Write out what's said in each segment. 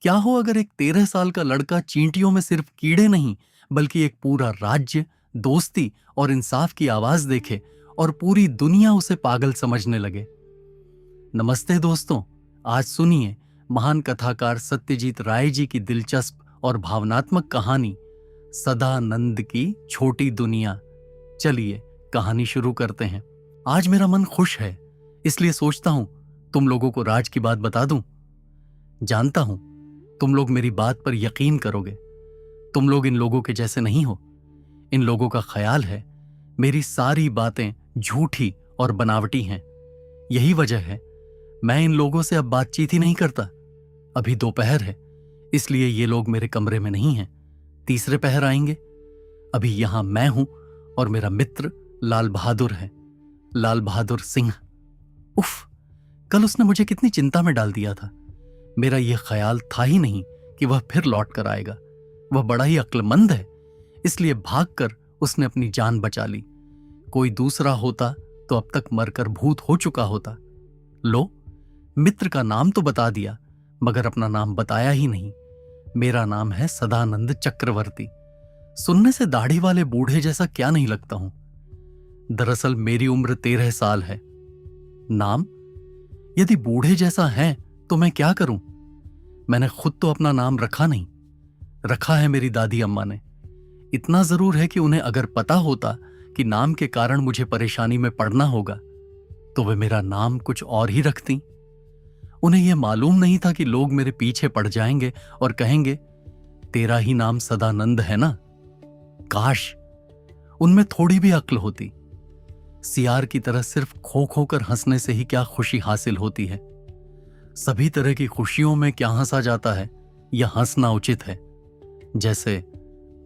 क्या हो अगर एक 13 साल का लड़का चींटियों में सिर्फ कीड़े नहीं बल्कि एक पूरा राज्य, दोस्ती और इंसाफ की आवाज देखे और पूरी दुनिया उसे पागल समझने लगे। नमस्ते दोस्तों, आज सुनिए महान कथाकार सत्यजीत राय जी की दिलचस्प और भावनात्मक कहानी सदानंद की छोटी दुनिया। चलिए कहानी शुरू करते हैं। आज मेरा मन खुश है, इसलिए सोचता हूं तुम लोगों को राज की बात बता दूं। जानता हूं तुम लोग मेरी बात पर यकीन करोगे। तुम लोग इन लोगों के जैसे नहीं हो। इन लोगों का ख्याल है मेरी सारी बातें झूठी और बनावटी हैं। यही वजह है मैं इन लोगों से अब बातचीत ही नहीं करता। अभी दोपहर है, इसलिए ये लोग मेरे कमरे में नहीं हैं। तीसरे पहर आएंगे। अभी यहां मैं हूं और मेरा मित्र लाल बहादुर है, लाल बहादुर सिंह। उफ, कल उसने मुझे कितनी चिंता में डाल दिया था। मेरा यह ख्याल था ही नहीं कि वह फिर लौट कर आएगा। वह बड़ा ही अक्लमंद है, इसलिए भागकर उसने अपनी जान बचा ली। कोई दूसरा होता तो अब तक मरकर भूत हो चुका होता। लो, मित्र का नाम तो बता दिया, मगर अपना नाम बताया ही नहीं। मेरा नाम है सदानंद चक्रवर्ती। सुनने से दाढ़ी वाले बूढ़े जैसा क्या नहीं लगता हूं। दरअसल मेरी उम्र 13 साल है। नाम? यदि बूढ़े जैसा है तो मैं क्या करूं? मैंने खुद तो अपना नाम रखा नहीं, रखा है मेरी दादी अम्मा ने। इतना जरूर है कि उन्हें अगर पता होता कि नाम के कारण मुझे परेशानी में पड़ना होगा तो वे मेरा नाम कुछ और ही रखती। उन्हें यह मालूम नहीं था कि लोग मेरे पीछे पड़ जाएंगे और कहेंगे, तेरा ही नाम सदानंद है ना। काश उनमें थोड़ी भी अक्ल होती। सियार की तरह सिर्फ खो खो कर हंसने से ही क्या खुशी हासिल होती है। सभी तरह की खुशियों में क्या हंसा जाता है, यह हंसना उचित है। जैसे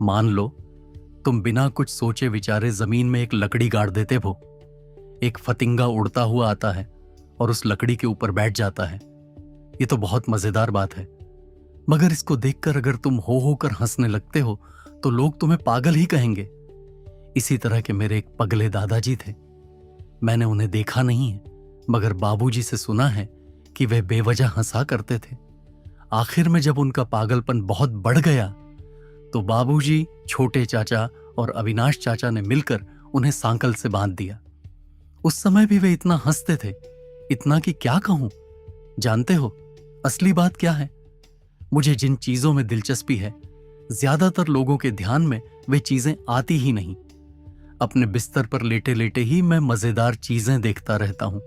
मान लो तुम बिना कुछ सोचे विचारे जमीन में एक लकड़ी गाड़ देते हो। एक फतिंगा उड़ता हुआ आता है और उस लकड़ी के ऊपर बैठ जाता है। ये तो बहुत मजेदार बात है, मगर इसको देखकर अगर तुम हो होकर हंसने लगते हो तो लोग तुम्हें पागल ही कहेंगे। इसी तरह के मेरे एक पगले दादाजी थे। मैंने उन्हें देखा नहीं है, मगर बाबूजी से सुना है कि वे बेवजह हंसा करते थे। आखिर में जब उनका पागलपन बहुत बढ़ गया तो बाबूजी, छोटे चाचा और अविनाश चाचा ने मिलकर उन्हें सांकल से बांध दिया। उस समय भी वे इतना हंसते थे, इतना कि क्या कहूं। जानते हो असली बात क्या है? मुझे जिन चीजों में दिलचस्पी है, ज्यादातर लोगों के ध्यान में वे चीजें आती ही नहीं। अपने बिस्तर पर लेटे लेटे ही मैं मजेदार चीजें देखता रहता हूं।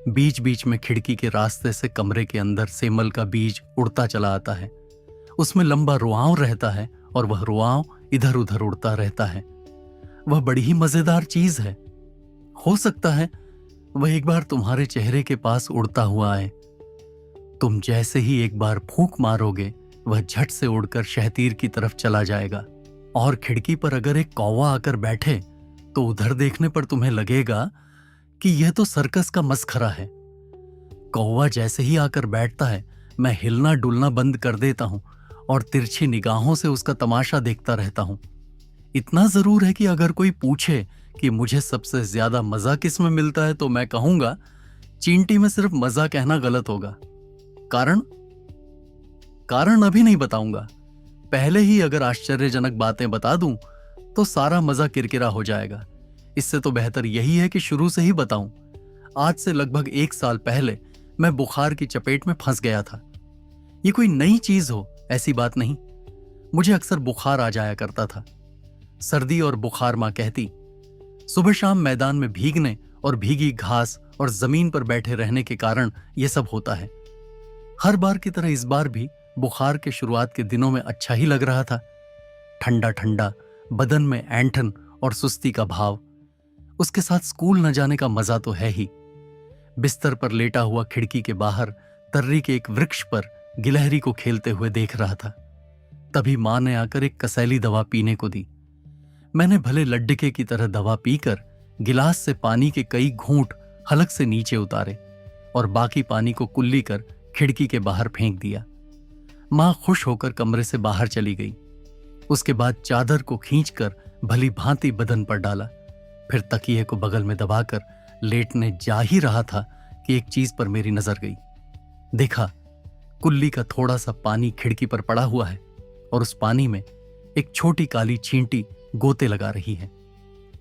बीच बीच में खिड़की के रास्ते से कमरे के अंदर सेमल का बीज उड़ता चला आता है। उसमें लंबा रुआंव रहता है और वह रुआंव इधर उधर उड़ता रहता है। वह बड़ी ही मजेदार चीज है। हो सकता है वह एक बार तुम्हारे चेहरे के पास उड़ता हुआ आए। तुम जैसे ही एक बार फूंक मारोगे, वह झट से उड़कर शहतीर की तरफ चला जाएगा। और खिड़की पर अगर एक कौवा आकर बैठे तो उधर देखने पर तुम्हें लगेगा कि यह तो सर्कस का मस्खरा है। कौवा जैसे ही आकर बैठता है, मैं हिलना डुलना बंद कर देता हूं और तिरछी निगाहों से उसका तमाशा देखता रहता हूं। इतना जरूर है कि अगर कोई पूछे कि मुझे सबसे ज्यादा मजा किस में मिलता है तो मैं कहूंगा चींटी में। सिर्फ मजा कहना गलत होगा। कारण अभी नहीं बताऊंगा। पहले ही अगर आश्चर्यजनक बातें बता दूं तो सारा मजा किरकिरा हो जाएगा। इससे तो बेहतर यही है कि शुरू से ही बताऊं। आज से लगभग 1 साल पहले मैं बुखार की चपेट में फंस गया था। ये कोई नई चीज हो ऐसी बात नहीं। मुझे अक्सर बुखार आ जाया करता था। सर्दी और बुखार मां कहती। सुबह शाम मैदान में भीगने और भीगी घास और जमीन पर बैठे रहने के कारण यह सब होता है। हर बार की तरह इस बार भी बुखार के शुरुआत के दिनों में अच्छा ही लग रहा था। ठंडा ठंडा, बदन में ऐंठन और सुस्ती का भाव। उसके साथ स्कूल न जाने का मजा तो है ही। बिस्तर पर लेटा हुआ खिड़की के बाहर तर्री के एक वृक्ष पर गिलहरी को खेलते हुए देख रहा था। तभी मां ने आकर एक कसैली दवा पीने को दी। मैंने भले लड्डके की तरह दवा पीकर गिलास से पानी के कई घूंट हलक से नीचे उतारे और बाकी पानी को कुल्ली कर खिड़की के बाहर फेंक दिया। मां खुश होकर कमरे से बाहर चली गई। उसके बाद चादर को खींचकर भली भांति बदन पर डाला। फिर तकिए को बगल में दबाकर लेटने जा ही रहा था कि एक चीज पर मेरी नजर गई। देखा, कुल्ली का थोड़ा सा पानी खिड़की पर पड़ा हुआ है और उस पानी में एक छोटी काली चींटी गोते लगा रही है।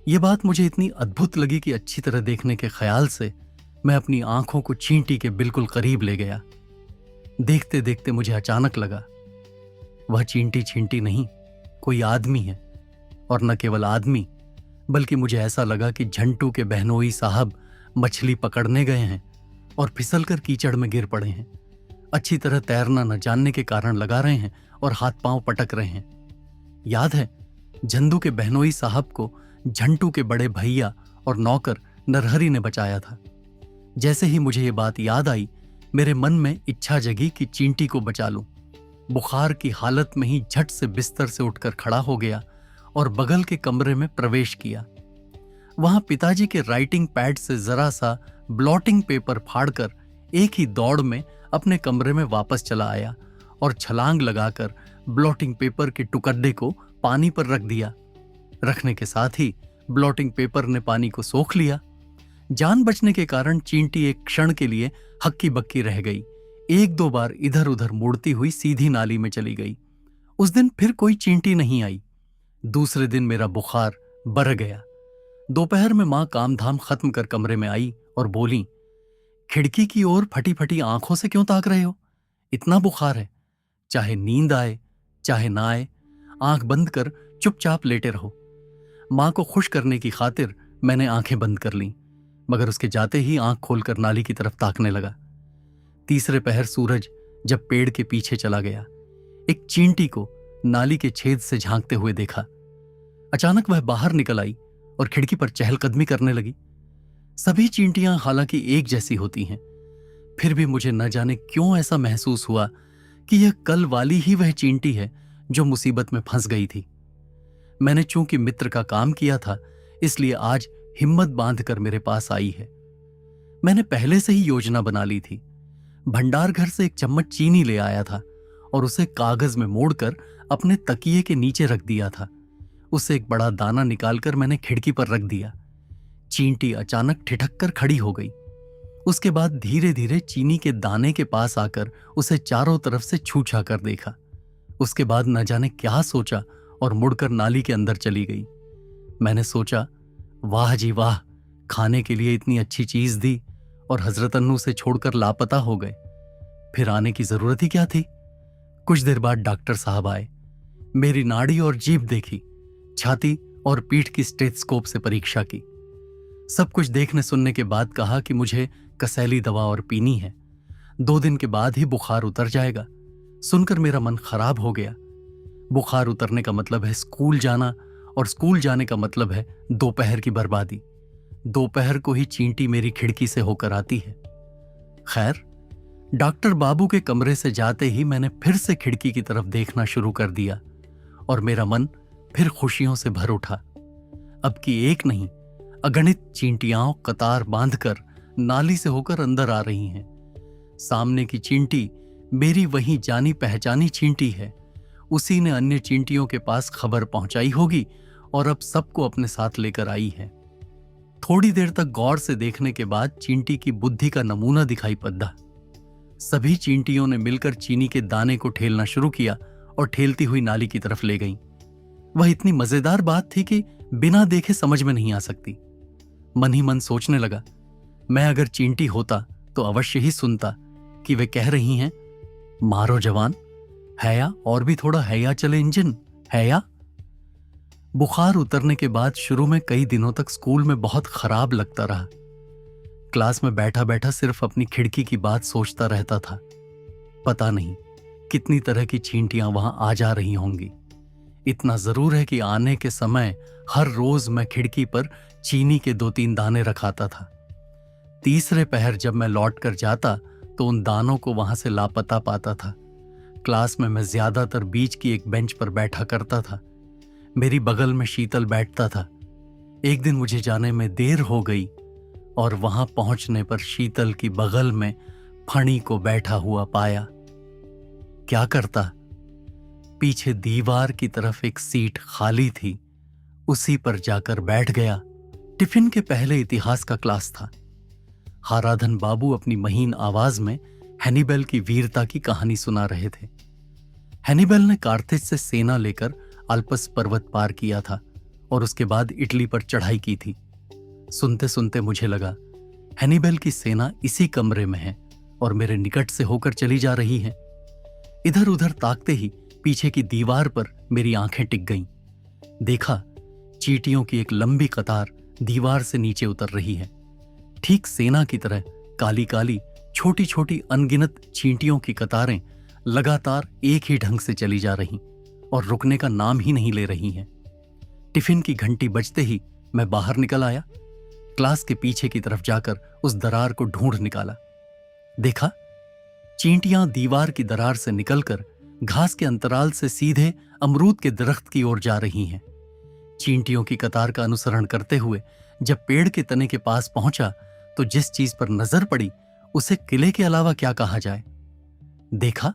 यह बात मुझे इतनी अद्भुत लगी कि अच्छी तरह देखने के ख्याल से मैं अपनी आंखों को चींटी के बिल्कुल करीब ले गया। देखते देखते मुझे अचानक लगा वह चींटी छींटी नहीं, कोई आदमी है। और न केवल आदमी, बल्कि मुझे ऐसा लगा कि झंटू के बहनोई साहब मछली पकड़ने गए हैं और फिसलकर कीचड़ में गिर पड़े हैं। अच्छी तरह तैरना न जानने के कारण लगा रहे हैं और हाथ पांव पटक रहे हैं। याद है, झंदू के बहनोई साहब को झंटू के बड़े भैया और नौकर नरहरी ने बचाया था। जैसे ही मुझे ये बात याद आई, मेरे मन में इच्छा जगी कि चींटी को बचा लूं। बुखार की हालत में ही झट से बिस्तर से उठकर खड़ा हो गया और बगल के कमरे में प्रवेश किया। वहां पिताजी के राइटिंग पैड से जरा सा ब्लॉटिंग पेपर फाड़कर एक ही दौड़ में अपने कमरे में वापस चला आया और छलांग लगाकर ब्लॉटिंग पेपर के टुकड़े को पानी पर रख दिया। रखने के साथ ही ब्लॉटिंग पेपर ने पानी को सोख लिया। जान बचने के कारण चींटी एक क्षण के लिए हक्की बक्की रह गई। एक दो बार इधर उधर मुड़ती हुई सीधी नाली में चली गई। उस दिन फिर कोई चींटी नहीं आई। दूसरे दिन मेरा बुखार बढ़ गया। दोपहर में मां काम धाम खत्म कर कमरे में आई और बोली, खिड़की की ओर फटी फटी आंखों से क्यों ताक रहे हो? इतना बुखार है, चाहे नींद आए चाहे ना आए, आंख बंद कर चुपचाप लेटे रहो। मां को खुश करने की खातिर मैंने आंखें बंद कर लीं, मगर उसके जाते ही आंख खोलकर नाली की तरफ ताकने लगा। तीसरे पहर सूरज जब पेड़ के पीछे चला गया, एक चींटी को नाली के छेद से झांकते हुए देखा। अचानक वह बाहर निकल आई और खिड़की पर चहलकदमी करने लगी। सभी चींटियां हालांकि एक जैसी होती हैं, फिर भी मुझे न जाने क्यों ऐसा महसूस हुआ कि यह कल वाली ही वह चींटी है जो मुसीबत में फंस गई थी। मैंने चूंकि मित्र का काम किया था, इसलिए आज हिम्मत बांधकर मेरे पास आई है। मैंने पहले से ही योजना बना ली थी। भंडार घर से एक चम्मच चीनी ले आया था और उसे कागज में मोड़कर अपने तकिए के नीचे रख दिया था। उससे एक बड़ा दाना निकालकर मैंने खिड़की पर रख दिया। चींटी अचानक ठिठक कर खड़ी हो गई। उसके बाद धीरे धीरे चीनी के दाने के पास आकर उसे चारों तरफ से छूछा कर देखा। उसके बाद न जाने क्या सोचा और मुड़कर नाली के अंदर चली गई। मैंने सोचा, वाह जी वाह, खाने के लिए इतनी अच्छी चीज दी और हजरत अन्नू से छोड़कर लापता हो गए। फिर आने की जरूरत ही क्या थी? कुछ देर बाद डॉक्टर साहब आए। मेरी नाड़ी और जीभ देखी, छाती और पीठ की स्टेथोस्कोप से परीक्षा की। सब कुछ देखने सुनने के बाद कहा कि मुझे कसैली दवा और पीनी है। 2 दिन के बाद ही बुखार उतर जाएगा। सुनकर मेरा मन खराब हो गया। बुखार उतरने का मतलब है स्कूल जाना और स्कूल जाने का मतलब है दोपहर की बर्बादी। दोपहर को ही चींटी मेरी खिड़की से होकर आती है। खैर, डॉक्टर बाबू के कमरे से जाते ही मैंने फिर से खिड़की की तरफ देखना शुरू कर दिया और मेरा मन फिर खुशियों से भर उठा। अब की एक नहीं, अगणित चींटियां कतार बांधकर नाली से होकर अंदर आ रही हैं। सामने की चींटी मेरी वही जानी पहचानी चींटी है। उसी ने अन्य चींटियों के पास खबर पहुंचाई होगी और अब सबको अपने साथ लेकर आई है। थोड़ी देर तक गौर से देखने के बाद चींटी की बुद्धि का नमूना दिखाई पड़ा। सभी चींटियों ने मिलकर चीनी के दाने को ठेलना शुरू किया और ठेलती हुई नाली की तरफ ले गईं। वह इतनी मजेदार बात थी कि बिना देखे समझ में नहीं आ सकती। मन ही मन सोचने लगा, मैं अगर चींटी होता तो अवश्य ही सुनता कि वे कह रही हैं, मारो जवान, है या और भी थोड़ा है या चले इंजन, है या। बुखार उतरने के बाद शुरू में कई दिनों तक स्कूल में बहुत खराब लगता रहा। क्लास में बैठा बैठा सिर्फ अपनी खिड़की की बात सोचता रहता था। पता नहीं कितनी तरह की चींटियां वहां आ जा रही होंगी। इतना जरूर है कि आने के समय हर रोज मैं खिड़की पर चीनी के 2-3 दाने रखाता था। तीसरे पहर जब मैं लौट कर जाता तो उन दानों को वहां से लापता पाता था। क्लास में मैं ज्यादातर बीच की एक बेंच पर बैठा करता था। मेरी बगल में शीतल बैठता था। एक दिन मुझे जाने में देर हो गई और वहां पहुंचने पर शीतल की बगल में फणी को बैठा हुआ पाया। क्या करता? पीछे दीवार की तरफ एक सीट खाली थी, उसी पर जाकर बैठ गया। टिफिन के पहले इतिहास का क्लास था। हाराधन बाबू अपनी महीन आवाज में हैनिबल की वीरता की कहानी सुना रहे थे। हैनिबल ने कार्थेज से सेना लेकर अल्पस पर्वत पार किया था और उसके बाद इटली पर चढ़ाई की थी। सुनते सुनते मुझे लगा हैनिबल की सेना इसी कमरे में है और मेरे निकट से होकर चली जा रही है। इधर उधर ताकते ही पीछे की दीवार पर मेरी आंखें टिक गईं। देखा, चींटियों की एक लंबी कतार दीवार से नीचे उतर रही है। ठीक सेना की तरह काली काली छोटी छोटी अनगिनत चींटियों की कतारें लगातार एक ही ढंग से चली जा रही और रुकने का नाम ही नहीं ले रही हैं। टिफिन की घंटी बजते ही मैं बाहर निकल आया। क्लास के पीछे की तरफ जाकर उस दरार को ढूंढ निकाला। देखा, चींटियां दीवार की दरार से निकलकर घास के अंतराल से सीधे अमरूद के दरख्त की ओर जा रही हैं। चींटियों की कतार का अनुसरण करते हुए जब पेड़ के तने के पास पहुंचा तो जिस चीज पर नजर पड़ी उसे किले के अलावा क्या कहा जाए। देखा,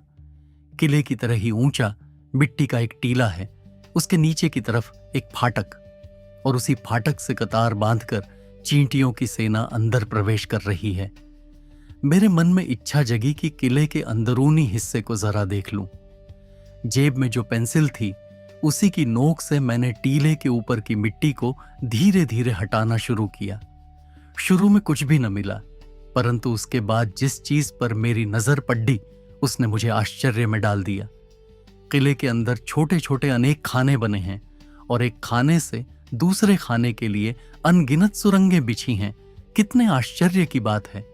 किले की तरह ही ऊंचा मिट्टी का एक टीला है, उसके नीचे की तरफ एक फाटक, और उसी फाटक से कतार बांधकर चींटियों की सेना अंदर प्रवेश कर रही है। मेरे मन में इच्छा जगी कि किले के अंदरूनी हिस्से को जरा देख लूं। जेब में जो पेंसिल थी उसी की नोक से मैंने टीले के ऊपर की मिट्टी को धीरे धीरे हटाना शुरू किया। शुरू में कुछ भी न मिला, परंतु उसके बाद जिस चीज पर मेरी नजर पड़ी उसने मुझे आश्चर्य में डाल दिया। किले के अंदर छोटे छोटे अनेक खाने बने हैं और एक खाने से दूसरे खाने के लिए अनगिनत सुरंगें बिछी हैं। कितने आश्चर्य की बात है!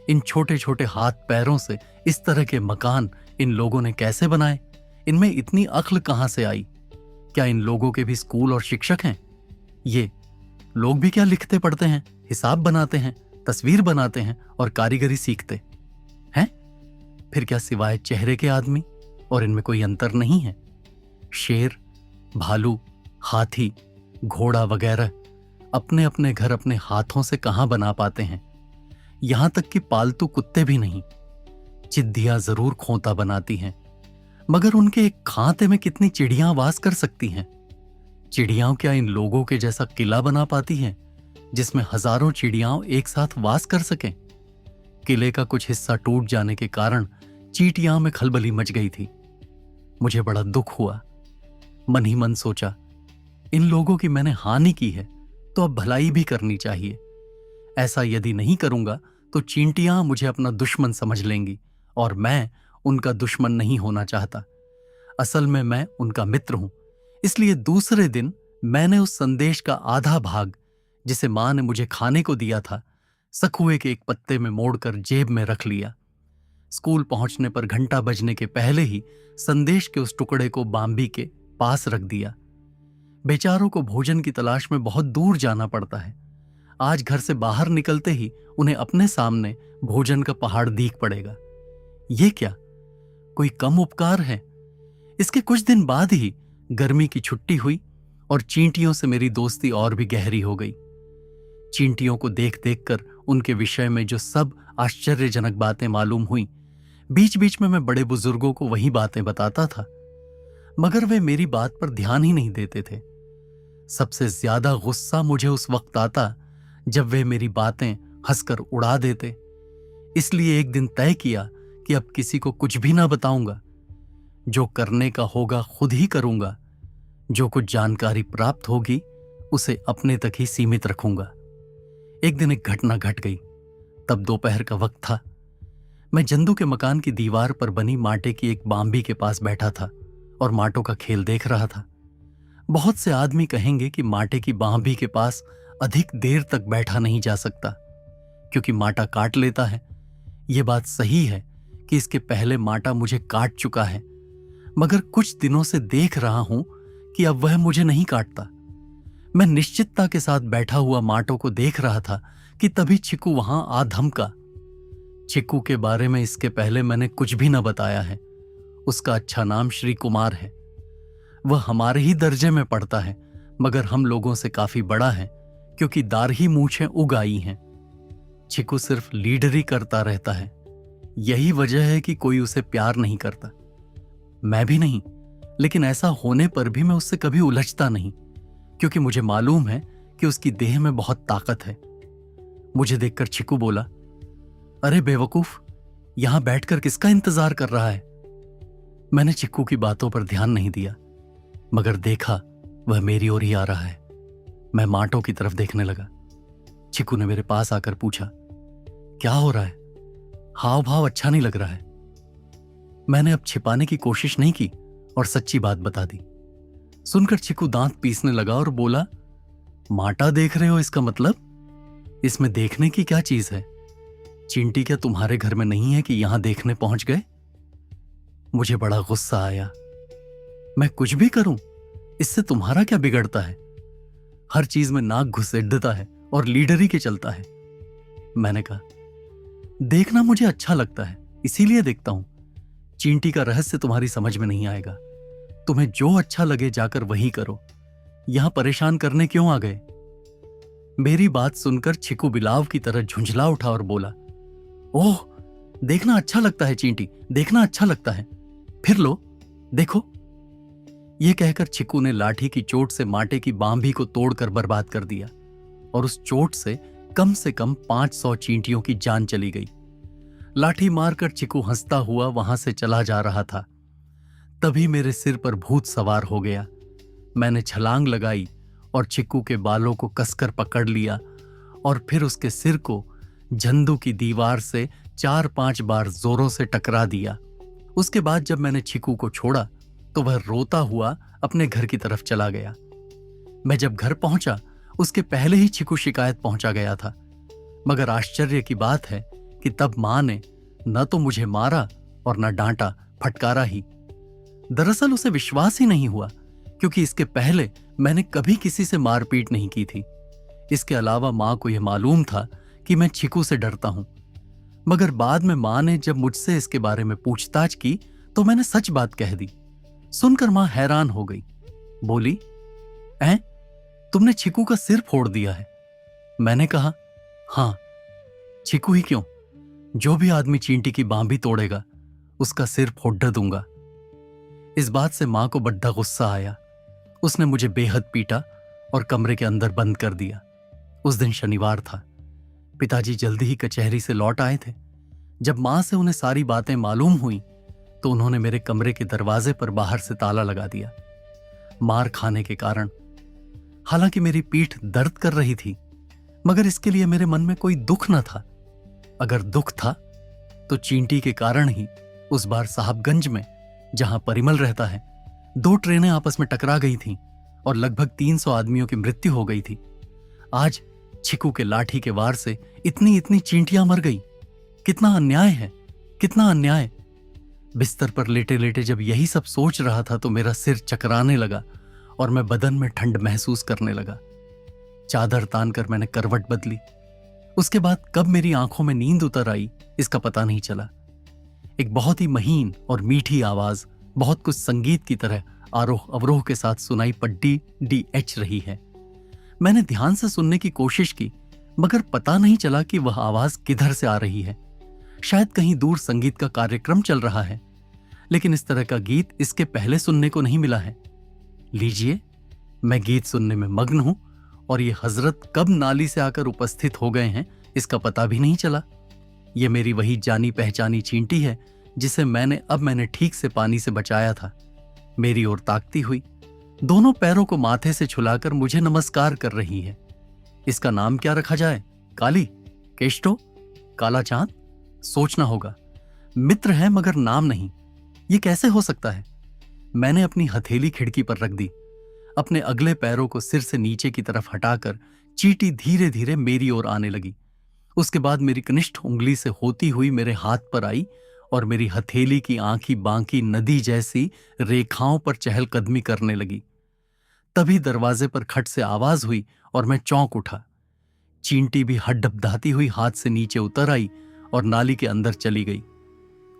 इन छोटे छोटे हाथ पैरों से इस तरह के मकान इन लोगों ने कैसे बनाए? इनमें इतनी अक्ल कहां से आई? क्या इन लोगों के भी स्कूल और शिक्षक हैं? ये लोग भी क्या लिखते पढ़ते हैं, हिसाब बनाते हैं, तस्वीर बनाते हैं और कारीगरी सीखते हैं? फिर क्या सिवाय चेहरे के आदमी और इनमें कोई अंतर नहीं है? शेर, भालू, हाथी, घोड़ा वगैरह अपने अपने घर अपने हाथों से कहां बना पाते हैं? यहां तक कि पालतू कुत्ते भी नहीं। चिद्दियां जरूर खोता बनाती हैं, मगर उनके एक खांते में कितनी चिड़ियां वास कर सकती हैं। चिड़ियां क्या इन लोगों के जैसा किला बना पाती हैं जिसमें हजारों चिड़ियां एक साथ वास कर सकें? किले का कुछ हिस्सा टूट जाने के कारण चींटियां में खलबली मच गई थी। मुझे बड़ा दुख हुआ। मन ही मन सोचा, इन लोगों की मैंने हानि की है तो अब भलाई भी करनी चाहिए। ऐसा यदि नहीं करूंगा तो चींटियां मुझे अपना दुश्मन समझ लेंगी और मैं उनका दुश्मन नहीं होना चाहता। असल में मैं उनका मित्र हूं। इसलिए दूसरे दिन मैंने उस संदेश का आधा भाग जिसे मां ने मुझे खाने को दिया था सखुए के एक पत्ते में मोड़कर जेब में रख लिया। स्कूल पहुंचने पर घंटा बजने के पहले ही संदेश के उस टुकड़े को बाम्बी के पास रख दिया। बेचारों को भोजन की तलाश में बहुत दूर जाना पड़ता है। आज घर से बाहर निकलते ही उन्हें अपने सामने भोजन का पहाड़ दिख पड़ेगा। ये क्या कोई कम उपकार है? इसके कुछ दिन बाद ही गर्मी की छुट्टी हुई और चींटियों से मेरी दोस्ती और भी गहरी हो गई। चींटियों को देख देख कर उनके विषय में जो सब आश्चर्यजनक बातें मालूम हुई, बीच बीच में मैं बड़े बुजुर्गों को वही बातें बताता था, मगर वे मेरी बात पर ध्यान ही नहीं देते थे। सबसे ज्यादा गुस्सा मुझे उस वक्त आता जब वे मेरी बातें हंसकर उड़ा देते। इसलिए एक दिन तय किया कि अब किसी को कुछ भी ना बताऊंगा। जो करने का होगा खुद ही करूंगा। जो कुछ जानकारी प्राप्त होगी उसे अपने तक ही सीमित रखूंगा। एक दिन एक घटना घट गई। तब दोपहर का वक्त था। मैं जंदू के मकान की दीवार पर बनी माटे की एक बाम्बी के पास बैठा था और माटों का खेल देख रहा था। बहुत से आदमी कहेंगे कि माटे की बाम्बी के पास अधिक देर तक बैठा नहीं जा सकता क्योंकि माटा काट लेता है। यह बात सही है कि इसके पहले माटा मुझे काट चुका है, मगर कुछ दिनों से देख रहा हूं कि अब वह मुझे नहीं काटता। मैं निश्चितता के साथ बैठा हुआ माटों को देख रहा था कि तभी चिकू वहां आ धमका। चिकू के बारे में इसके पहले मैंने कुछ भी न बताया है। उसका अच्छा नाम श्री कुमार है। वह हमारे ही दर्जे में पड़ता है, मगर हम लोगों से काफी बड़ा है क्योंकि दारही मूछें उग आई हैं। चिकू सिर्फ लीडरी करता रहता है। यही वजह है कि कोई उसे प्यार नहीं करता। मैं भी नहीं, लेकिन ऐसा होने पर भी मैं उससे कभी उलझता नहीं क्योंकि मुझे मालूम है कि उसकी देह में बहुत ताकत है। मुझे देखकर चिकू बोला, अरे बेवकूफ, यहां बैठकर किसका इंतजार कर रहा है? मैंने चिक्कू की बातों पर ध्यान नहीं दिया, मगर देखा वह मेरी ओर ही आ रहा है। मैं माटों की तरफ देखने लगा। चिक्कू ने मेरे पास आकर पूछा, क्या हो रहा है? हाव भाव अच्छा नहीं लग रहा है। मैंने अब छिपाने की कोशिश नहीं की और सच्ची बात बता दी। सुनकर चिक्कू दांत पीसने लगा और बोला, माटा देख रहे हो, इसका मतलब इसमें देखने की क्या चीज है? चिंटी क्या तुम्हारे घर में नहीं है कि यहां देखने पहुंच गए? मुझे बड़ा गुस्सा आया। मैं कुछ भी करूं, इससे तुम्हारा क्या बिगड़ता है? हर चीज में नाक घुसेड़ता है और लीडर ही के चलता है। मैंने कहा, देखना मुझे अच्छा लगता है, इसीलिए देखता हूं। चींटी का रहस्य तुम्हारी समझ में नहीं आएगा। तुम्हें जो अच्छा लगे जाकर वही करो, यहां परेशान करने क्यों आ गए? मेरी बात सुनकर चिक्कू बिलाव की तरह झुंझला उठा और बोला, ओह, देखना अच्छा लगता है चींटी, देखना अच्छा लगता है। फिर लो, देखो। यह कहकर चिक्कू ने लाठी की चोट से माटे की बांभी को तोड़कर बर्बाद कर दिया और उस चोट से कम 500 चींटियों की जान चली गई। लाठी मारकर चिक्कू हंसता हुआ वहां से चला जा रहा था। तभी मेरे सिर पर भूत सवार हो गया। मैंने छलांग लगाई और चिक्कू के बालों को कसकर पकड़ लिया और फिर उसके सिर को झंडू की दीवार से 4-5 बार जोरों से टकरा दिया। उसके बाद जब मैंने चिक्कू को छोड़ा तो वह रोता हुआ अपने घर की तरफ चला गया। मैं जब घर पहुंचा उसके पहले ही चिक्कू शिकायत पहुंचा गया था। मगर आश्चर्य की बात है कि तब मां ने न तो मुझे मारा और न डांटा, फटकारा ही। दरअसल उसे विश्वास ही नहीं हुआ, क्योंकि इसके पहले मैंने कभी किसी से मारपीट नहीं की थी। इसके अलावा मां को यह मालूम था कि मैं चिक्कू से डरता हूं। मगर बाद में मां ने जब मुझसे इसके बारे में पूछताछ की तो मैंने सच बात कह दी। सुनकर मां हैरान हो गई। बोली, ऐं, तुमने चिक्कू का सिर फोड़ दिया है? मैंने कहा, हां, चिक्कू ही क्यों, जो भी आदमी चींटी की बांभी तोड़ेगा उसका सिर फोड़ दूंगा। इस बात से मां को बड़ा गुस्सा आया। उसने मुझे बेहद पीटा और कमरे के अंदर बंद कर दिया। उस दिन शनिवार था। पिताजी जल्दी ही कचहरी से लौट आए थे। जब मां से उन्हें सारी बातें मालूम हुई तो उन्होंने मेरे कमरे के दरवाजे पर बाहर से ताला लगा दिया। मार खाने के कारण। हालांकि मेरी पीठ दर्द कर रही थी, मगर इसके लिए मेरे मन में कोई दुख न था। अगर दुख था तो चींटी के कारण ही उस बार साहबगंज में, जहां परिमल रहता है, 2 ट्रेनें आपस में टकरा गई थीं और लगभग 300 आदमियों की मृत्यु हो गई थी। आज चिक्कू के लाठी के वार से इतनी चींटियां मर गई। कितना अन्याय है, कितना अन्याय। बिस्तर पर लेटे लेटे जब यही सब सोच रहा था तो मेरा सिर चकराने लगा और मैं बदन में ठंड महसूस करने लगा। चादर तानकर मैंने करवट बदली। उसके बाद कब मेरी आंखों में नींद उतर आई इसका पता नहीं चला। एक बहुत ही महीन और मीठी आवाज बहुत कुछ संगीत की तरह आरोह अवरोह के साथ सुनाई पड्डी DH रही है। मैंने ध्यान से सुनने की कोशिश की, मगर पता नहीं चला कि वह आवाज किधर से आ रही है। शायद कहीं दूर संगीत का कार्यक्रम चल रहा है, लेकिन इस तरह का गीत इसके पहले सुनने को नहीं मिला है। लीजिए, मैं गीत सुनने में मग्न हूं और ये हजरत कब नाली से आकर उपस्थित हो गए हैं इसका पता भी नहीं चला। ये मेरी वही जानी पहचानी चींटी है जिसे मैंने ठीक से पानी से बचाया था। मेरी ओर ताकती हुई, दोनों पैरों को माथे से छुलाकर मुझे नमस्कार कर रही है। इसका नाम क्या रखा जाए? काली, केष्टो, काला चांद? सोचना होगा। मित्र है मगर नाम नहीं, ये कैसे हो सकता है? मैंने अपनी हथेली खिड़की पर रख दी। अपने अगले पैरों को सिर से नीचे की तरफ हटाकर चींटी धीरे धीरे मेरी ओर आने लगी। उसके बाद मेरी कनिष्ठ उंगली से होती हुई मेरे हाथ पर आई और मेरी हथेली की आंखी बांकी नदी जैसी रेखाओं पर चहलकदमी करने लगी। तभी दरवाजे पर खट से आवाज हुई और मैं चौंक उठा। चींटी भी हड्डबडाती हुई हाथ से नीचे उतर आई और नाली के अंदर चली गई।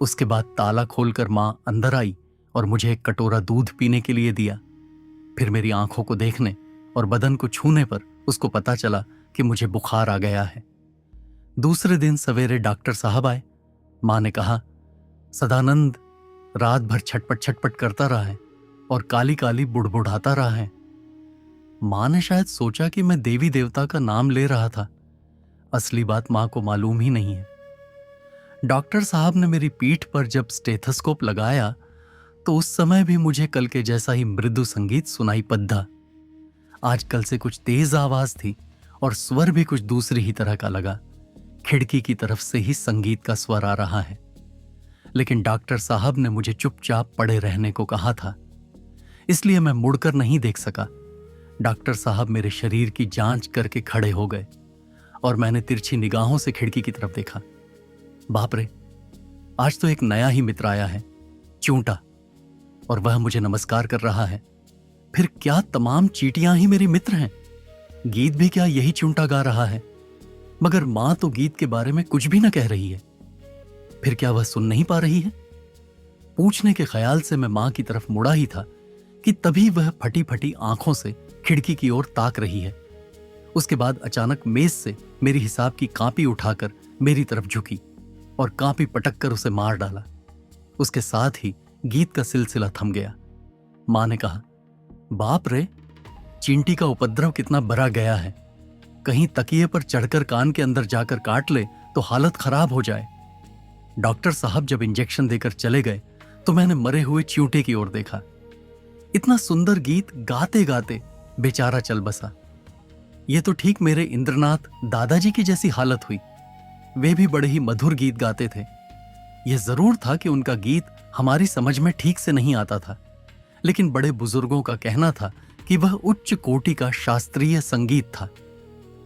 उसके बाद ताला खोलकर मां अंदर आई और मुझे एक कटोरा दूध पीने के लिए दिया। फिर मेरी आंखों को देखने और बदन को छूने पर उसको पता चला कि मुझे बुखार आ गया है। दूसरे दिन सवेरे डॉक्टर साहब आए। मां ने कहा, सदानंद रात भर छटपट छटपट करता रहा है और काली काली बुड़बुड़ाता रहा है। मां ने शायद सोचा कि मैं देवी देवता का नाम ले रहा था। असली बात मां को मालूम ही नहीं है। डॉक्टर साहब ने मेरी पीठ पर जब स्टेथोस्कोप लगाया तो उस समय भी मुझे कल के जैसा ही मृदु संगीत सुनाई पद्धा। आज कल से कुछ तेज आवाज थी और स्वर भी कुछ दूसरी ही तरह का लगा। खिड़की की तरफ से ही संगीत का स्वर आ रहा है। लेकिन डॉक्टर साहब ने मुझे चुपचाप पड़े रहने को कहा था, इसलिए मैं मुड़कर नहीं देख सका। डॉक्टर साहब मेरे शरीर की जांच करके खड़े हो गए और मैंने तिरछी निगाहों से खिड़की की तरफ देखा। बाप रे, आज तो एक नया ही मित्र आया है, चूंटा, और वह मुझे नमस्कार कर रहा है। फिर क्या तमाम चींटियां ही मेरी मित्र हैं? गीत भी क्या यही चूंटा गा रहा है? मगर मां तो गीत के बारे में कुछ भी न कह रही है। फिर क्या वह सुन नहीं पा रही है? पूछने के ख्याल से मैं मां की तरफ मुड़ा ही था कि तभी वह फटी फटी आंखों से खिड़की की ओर ताक रही है। उसके बाद अचानक मेज से मेरी हिसाब की कापी उठाकर मेरी तरफ झुकी और कापी पटक कर उसे मार डाला। उसके साथ ही गीत का सिलसिला थम गया। मां ने कहा, बाप रे, चींटी का उपद्रव कितना बड़ा गया है। कहीं तकिए पर चढ़कर कान के अंदर जाकर काट ले तो हालत खराब हो जाए। डॉक्टर साहब जब इंजेक्शन देकर चले गए तो मैंने मरे हुए चींटे की ओर देखा। इतना सुंदर गीत गाते गाते बेचारा चल बसा। यह तो ठीक मेरे इंद्रनाथ दादाजी की जैसी हालत हुई। वे भी बड़े ही मधुर गीत गाते थे। यह जरूर था कि उनका गीत हमारी समझ में ठीक से नहीं आता था, लेकिन बड़े बुजुर्गों का कहना था कि वह उच्च कोटि का शास्त्रीय संगीत था।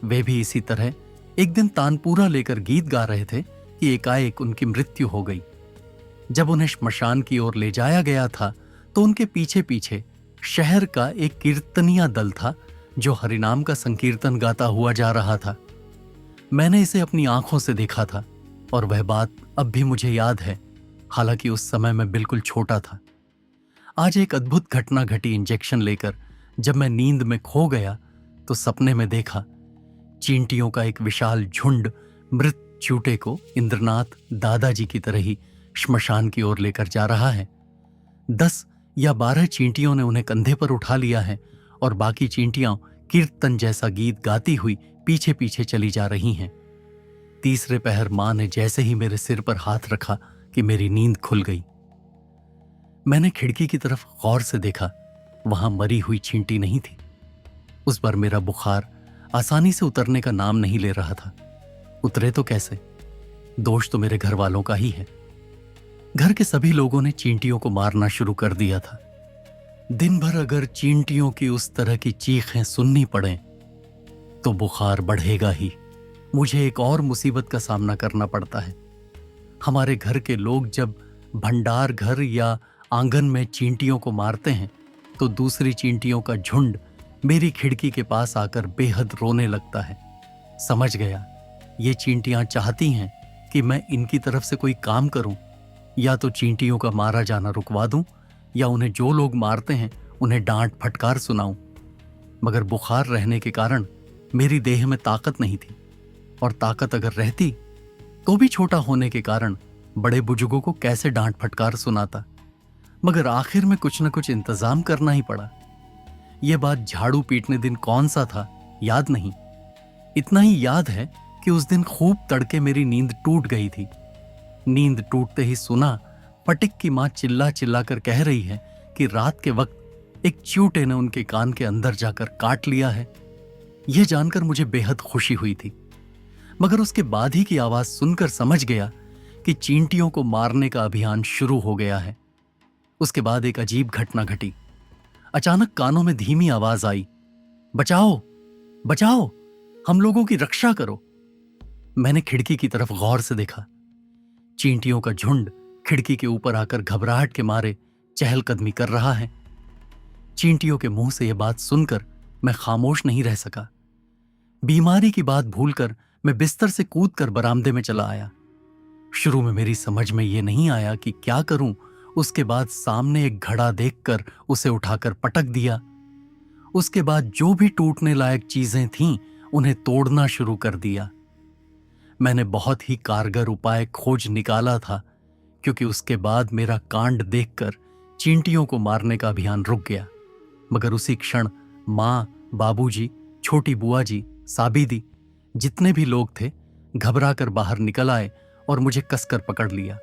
वे भी इसी तरह एक दिन तानपूरा लेकर गीत गा रहे थे कि एकाएक उनकी मृत्यु हो गई। जब उन्हें श्मशान की ओर ले जाया गया था तो उनके पीछे पीछे शहर का एक कीर्तनिया दल था जो हरिनाम का संकीर्तन गाता हुआ जा रहा था। मैंने इसे अपनी आंखों से देखा था और वह बात अब भी मुझे याद है, हालांकि उस समय मैं बिल्कुल छोटा था। आज एक अद्भुत घटना घटी। इंजेक्शन लेकर जब मैं नींद में खो गया तो सपने में देखा चींटियों का एक विशाल झुंड मृत चूटे को इंद्रनाथ दादाजी की तरह ही श्मशान की ओर लेकर जा रहा है। 10 या 12 चींटियों ने उन्हें कंधे पर उठा लिया है और बाकी चींटियां कीर्तन जैसा गीत गाती हुई पीछे पीछे चली जा रही हैं। तीसरे पहर मां ने जैसे ही मेरे सिर पर हाथ रखा कि मेरी नींद खुल गई। मैंने खिड़की की तरफ गौर से देखा। वहां मरी हुई चींटी नहीं थी। उस पर मेरा बुखार आसानी से उतरने का नाम नहीं ले रहा था। उतरे तो कैसे? दोष तो मेरे घर वालों का ही है। घर के सभी लोगों ने चींटियों को मारना शुरू कर दिया था। दिन भर अगर चींटियों की उस तरह की चीखें सुननी पड़े तो बुखार बढ़ेगा ही। मुझे एक और मुसीबत का सामना करना पड़ता है। हमारे घर के लोग जब भंडार घर या आंगन में चींटियों को मारते हैं तो दूसरी चींटियों का झुंड मेरी खिड़की के पास आकर बेहद रोने लगता है। समझ गया, ये चींटियां चाहती हैं कि मैं इनकी तरफ से कोई काम करूं, या तो चींटियों का मारा जाना रुकवा दूं या उन्हें जो लोग मारते हैं उन्हें डांट फटकार सुनाऊं। मगर बुखार रहने के कारण मेरी देह में ताकत नहीं थी, और ताकत अगर रहती तो भी छोटा होने के कारण बड़े बुजुर्गों को कैसे डांट फटकार सुनाता। मगर आखिर में कुछ न कुछ इंतजाम करना ही पड़ा। यह बात झाड़ू पीटने दिन कौन सा था याद नहीं। इतना ही याद है कि उस दिन खूब तड़के मेरी नींद टूट गई थी। नींद टूटते ही सुना पटिक की मां चिल्ला चिल्ला कर कह रही है कि रात के वक्त एक चूटे ने उनके कान के अंदर जाकर काट लिया है। यह जानकर मुझे बेहद खुशी हुई थी, मगर उसके बाद ही की आवाज सुनकर समझ गया कि चींटियों को मारने का अभियान शुरू हो गया है। उसके बाद एक अजीब घटना घटी। अचानक कानों में धीमी आवाज आई, बचाओ बचाओ, हम लोगों की रक्षा करो। मैंने खिड़की की तरफ गौर से देखा। चींटियों का झुंड खिड़की के ऊपर आकर घबराहट के मारे चहलकदमी कर रहा है। चींटियों के मुंह से यह बात सुनकर मैं खामोश नहीं रह सका। बीमारी की बात भूलकर मैं बिस्तर से कूदकर बरामदे में चला आया। शुरू में मेरी समझ में यह नहीं आया कि क्या करूं। उसके बाद सामने एक घड़ा देखकर उसे उठाकर पटक दिया। उसके बाद जो भी टूटने लायक चीजें थीं उन्हें तोड़ना शुरू कर दिया। मैंने बहुत ही कारगर उपाय खोज निकाला था, क्योंकि उसके बाद मेरा कांड देखकर चींटियों को मारने का अभियान रुक गया। मगर उसी क्षण मां, बाबूजी, छोटी बुआ जी, साबिदी, जितने भी लोग थे घबराकर बाहर निकल आए और मुझे कसकर पकड़ लिया।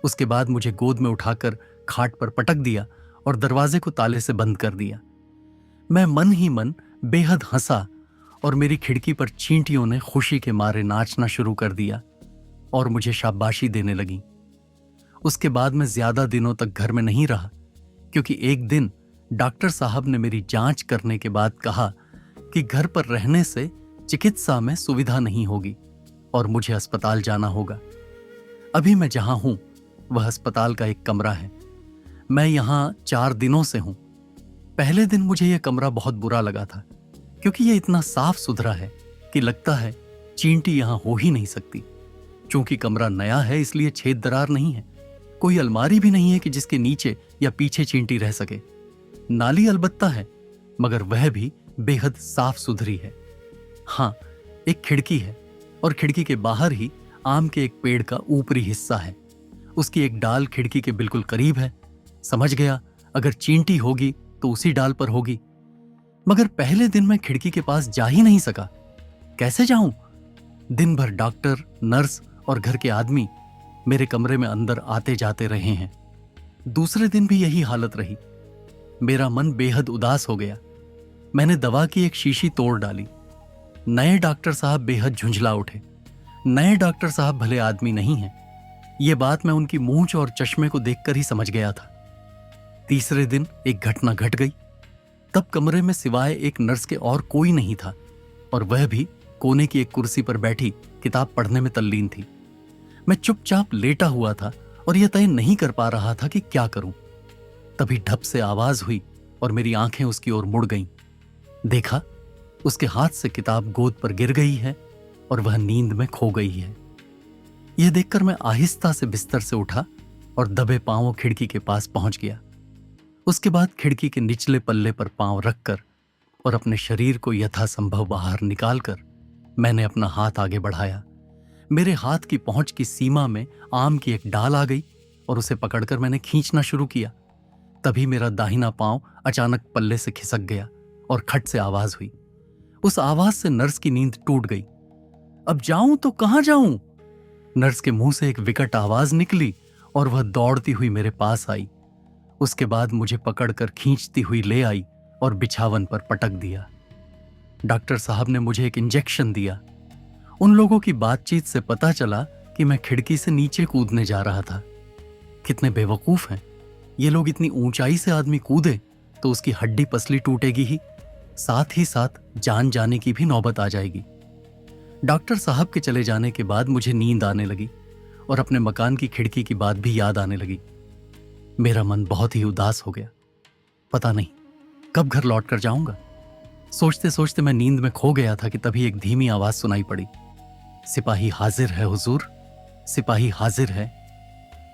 उसके बाद मुझे गोद में उठाकर खाट पर पटक दिया और दरवाजे को ताले से बंद कर दिया। मैं मन ही मन बेहद हंसा और मेरी खिड़की पर चींटियों ने खुशी के मारे नाचना शुरू कर दिया और मुझे शाबाशी देने लगी। उसके बाद मैं ज्यादा दिनों तक घर में नहीं रहा, क्योंकि एक दिन डॉक्टर साहब ने मेरी जांच करने के बाद कहा कि घर पर रहने से चिकित्सा में सुविधा नहीं होगी और मुझे अस्पताल जाना होगा। अभी मैं जहां हूं वह अस्पताल का एक कमरा है। मैं यहां 4 दिनों से हूं। पहले दिन मुझे यह कमरा बहुत बुरा लगा था, क्योंकि यह इतना साफ सुथरा है कि लगता है चींटी यहां हो ही नहीं सकती। चूंकि कमरा नया है इसलिए छेद दरार नहीं है, कोई अलमारी भी नहीं है कि जिसके नीचे या पीछे चींटी रह सके। नाली अलबत्ता है, मगर वह भी बेहद साफ सुथरी है। हाँ, एक खिड़की है और खिड़की के बाहर ही आम के एक पेड़ का ऊपरी हिस्सा है। उसकी एक डाल खिड़की के बिल्कुल करीब है। समझ गया, अगर चींटी होगी तो उसी डाल पर होगी। मगर पहले दिन मैं खिड़की के पास जा ही नहीं सका। कैसे जाऊं? दिन भर डॉक्टर, नर्स और घर के आदमी मेरे कमरे में अंदर आते जाते रहे हैं। दूसरे दिन भी यही हालत रही। मेरा मन बेहद उदास हो गया। मैंने दवा की एक शीशी तोड़ डाली। नए डॉक्टर साहब बेहद झुंझला उठे। नए डॉक्टर साहब भले आदमी नहीं हैं, ये बात मैं उनकी मूंछ और चश्मे को देखकर ही समझ गया था। तीसरे दिन एक घटना घट गई। तब कमरे में सिवाय एक नर्स के और कोई नहीं था, और वह भी कोने की एक कुर्सी पर बैठी किताब पढ़ने में तल्लीन थी। मैं चुपचाप लेटा हुआ था और यह तय नहीं कर पा रहा था कि क्या करूं। तभी ढप से आवाज हुई और मेरी आंखें उसकी ओर मुड़ गईं। देखा, उसके हाथ से किताब गोद पर गिर गई है और वह नींद में खो गई है। यह देखकर मैं आहिस्ता से बिस्तर से उठा और दबे पांवों खिड़की के पास पहुंच गया। उसके बाद खिड़की के निचले पल्ले पर पांव रखकर और अपने शरीर को यथासंभव बाहर निकालकर मैंने अपना हाथ आगे बढ़ाया। मेरे हाथ की पहुंच की सीमा में आम की एक डाल आ गई और उसे पकड़कर मैंने खींचना शुरू किया। तभी मेरा दाहिना पांव अचानक पल्ले से खिसक गया और खट से आवाज हुई। उस आवाज से नर्स की नींद टूट गई। अब जाऊं तो कहां जाऊं? नर्स के मुंह से एक विकट आवाज निकली और वह दौड़ती हुई मेरे पास आई। उसके बाद मुझे पकड़कर खींचती हुई ले आई और बिछावन पर पटक दिया। डॉक्टर साहब ने मुझे एक इंजेक्शन दिया। उन लोगों की बातचीत से पता चला कि मैं खिड़की से नीचे कूदने जा रहा था। कितने बेवकूफ हैं ये लोग। इतनी ऊंचाई से आदमी कूदे तो उसकी हड्डी पसली टूटेगी ही, साथ ही साथ जान जाने की भी नौबत आ जाएगी। डॉक्टर साहब के चले जाने के बाद मुझे नींद आने लगी और अपने मकान की खिड़की की बात भी याद आने लगी। मेरा मन बहुत ही उदास हो गया। पता नहीं कब घर लौट कर जाऊंगा। सोचते सोचते मैं नींद में खो गया था कि तभी एक धीमी आवाज सुनाई पड़ी। सिपाही हाजिर है हुजूर, सिपाही हाजिर है।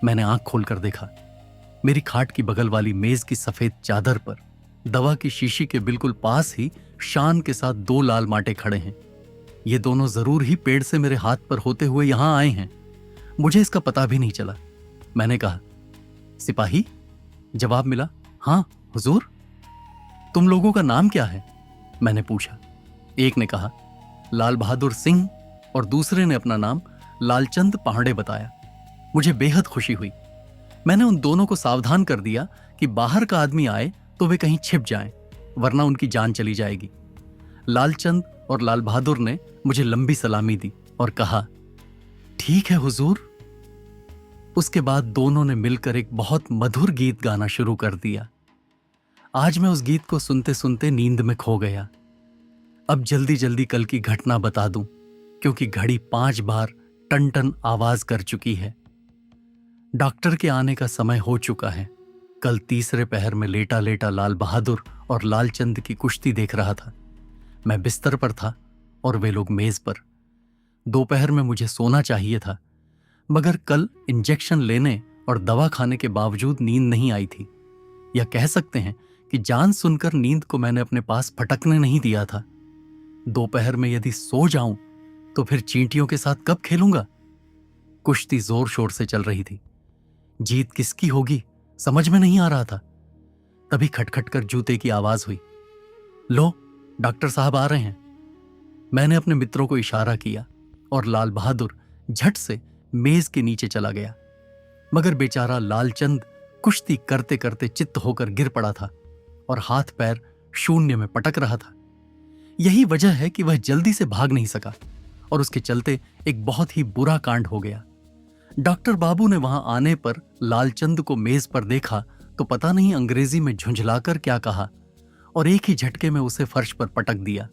मैंने आंख खोलकर देखा। मेरी खाट की बगल वाली मेज की सफेद चादर पर दवा की शीशी के बिल्कुल पास ही शान के साथ 2 लाल माटे खड़े हैं। ये दोनों जरूर ही पेड़ से मेरे हाथ पर होते हुए यहां आए हैं। मुझे इसका पता भी नहीं चला। मैंने कहा, सिपाही? जवाब मिला, हां हुजूर। तुम लोगों का नाम क्या है? मैंने पूछा। एक ने कहा लाल बहादुर सिंह और दूसरे ने अपना नाम लालचंद पांडे बताया। मुझे बेहद खुशी हुई। मैंने उन दोनों को सावधान कर दिया कि बाहर का आदमी आए तो वे कहीं छिप जाएं, वरना उनकी जान चली जाएगी। लालचंद और लाल बहादुर ने मुझे लंबी सलामी दी और कहा, ठीक है हुजूर। उसके बाद दोनों ने मिलकर एक बहुत मधुर गीत गाना शुरू कर दिया। आज मैं उस गीत को सुनते सुनते नींद में खो गया। अब जल्दी जल्दी कल की घटना बता दूं, क्योंकि घड़ी 5 बार टन टन आवाज कर चुकी है। डॉक्टर के आने का समय हो चुका है। कल तीसरे पहर में लेटा लेटा लाल बहादुर और लालचंद की कुश्ती देख रहा था। मैं बिस्तर पर था और वे लोग मेज पर। दोपहर में मुझे सोना चाहिए था, मगर कल इंजेक्शन लेने और दवा खाने के बावजूद नींद नहीं आई थी। या कह सकते हैं कि जान सुनकर नींद को मैंने अपने पास फटकने नहीं दिया था। दोपहर में यदि सो जाऊं तो फिर चींटियों के साथ कब खेलूंगा? कुश्ती जोर शोर से चल रही थी। जीत किसकी होगी समझ में नहीं आ रहा था। तभी खटखट कर जूते की आवाज हुई। लो, डॉक्टर साहब आ रहे हैं। मैंने अपने मित्रों को इशारा किया और लाल बहादुर झट से मेज के नीचे चला गया। मगर बेचारा लालचंद कुश्ती करते करते चित्त होकर गिर पड़ा था और हाथ पैर शून्य में पटक रहा था। यही वजह है कि वह जल्दी से भाग नहीं सका और उसके चलते एक बहुत ही बुरा कांड हो गया। डॉक्टर बाबू ने वहां आने पर लालचंद को मेज पर देखा तो पता नहीं अंग्रेजी में झुंझलाकर क्या कहा और एक ही झटके में उसे फर्श पर पटक दिया।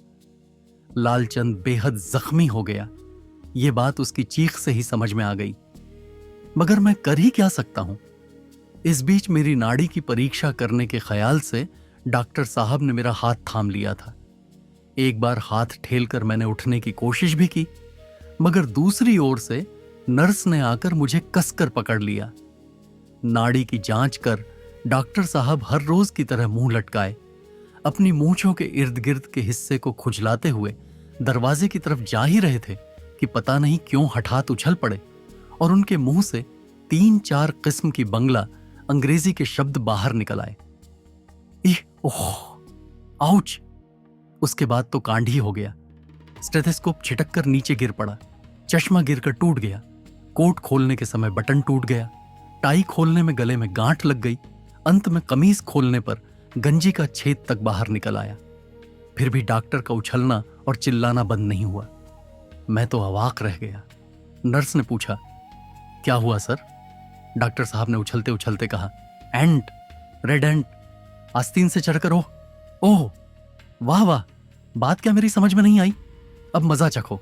लालचंद बेहद जख्मी हो गया। ये बात उसकी चीख से ही समझ में आ गई, मगर मैं कर ही क्या सकता हूं। इस बीच मेरी नाड़ी की परीक्षा करने के ख्याल से डॉक्टर साहब ने मेरा हाथ थाम लिया था। एक बार हाथ ठेलकर मैंने उठने की कोशिश भी की, मगर दूसरी ओर से नर्स ने आकर मुझे कसकर पकड़ लिया। नाड़ी की जांच कर डॉक्टर साहब हर रोज की तरह मुंह लटकाए अपनी मूंछों के इर्द गिर्द के हिस्से को खुजलाते हुए दरवाजे की तरफ जा ही रहे थे कि पता नहीं क्यों हठात उछल पड़े और उनके मुंह से 3-4 किस्म की बंगला अंग्रेजी के शब्द बाहर निकल आए। ओह, आउच। उसके बाद तो कांड ही हो गया। स्टेथोस्कोप छिटक कर नीचे गिर पड़ा, चश्मा गिरकर टूट गया, कोट खोलने के समय बटन टूट गया, टाई खोलने में गले में गांठ लग गई, अंत में कमीज खोलने पर गंजी का छेद तक बाहर निकल आया। फिर भी डॉक्टर का उछलना और चिल्लाना बंद नहीं हुआ। मैं तो अवाक रह गया। नर्स ने पूछा, क्या हुआ सर? डॉक्टर साहब ने उछलते उछलते कहा, एंट, रेड एंट, आस्तीन से चढ़कर। ओह, वाह वाह, बात क्या मेरी समझ में नहीं आई? अब मजा चखो।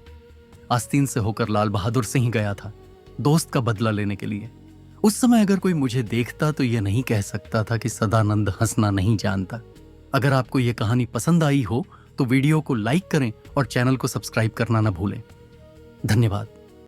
आस्तीन से होकर लाल बहादुर सिंह गया था दोस्त का बदला लेने के लिए। उस समय अगर कोई मुझे देखता तो यह नहीं कह सकता था कि सदानंद हंसना नहीं जानता। अगर आपको यह कहानी पसंद आई हो तो वीडियो को लाइक करें और चैनल को सब्सक्राइब करना न भूलें। धन्यवाद।